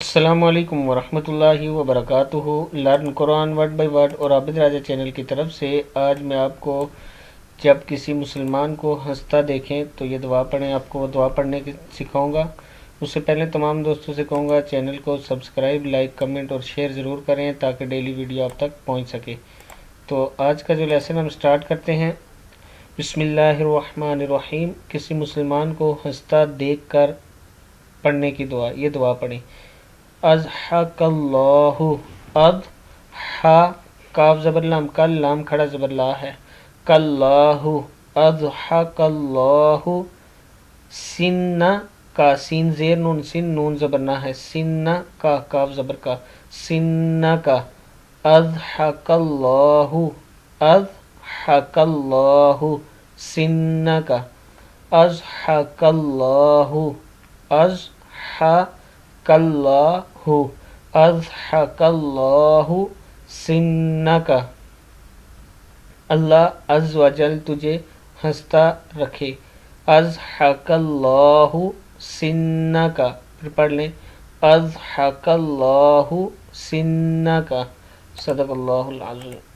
अस्सलामुअलैकुम वरहमतुल्लाहि वबरकातुहू। Learn Quran word by word और आबिद राजा चैनल की तरफ से आज मैं आपको जब किसी मुसलमान को हंसता देखें तो ये दुआ पढ़ें, आपको वो दुआ पढ़ने की सिखाऊंगा। उससे पहले तमाम दोस्तों से कहूँगा चैनल को सब्सक्राइब, लाइक, कमेंट और शेयर ज़रूर करें ताकि डेली वीडियो आप तक पहुँच सके। तो आज का जो लेसन हम स्टार्ट करते हैं। बिस्मिल्लाहिर्रहमानिर्रहीम। किसी मुसलमान को हंसता देख कर पढ़ने की दुआ, ये दुआ पढ़ें। अज़हकल्लाहु, अद हा काफ ज़बर लाम, कल लाम खड़ा ज़बर ला है, कल्लाहु, अज़हकल्लाहु। सिन्ना का सीन ज़ेर नून, सिन नून ज़बर ना है, सिन्ना का काफ ज़बर का, सिन्ना का। अज़हकल्लाहु, अज़हकल्लाहु, सिन्ना का। अज़हकल्लाहु, अज़हकल्लाहु, अज़हकल्लाहु, सिन्नका। अल्लाह अज़्ज़ व जल तुझे हंसता रखे। अज़हकल्लाहु सिन्नका, फिर पढ़ लें, अज़हकल्लाहु सिन्नका। सदक़ल्लाहुल अज़ीम।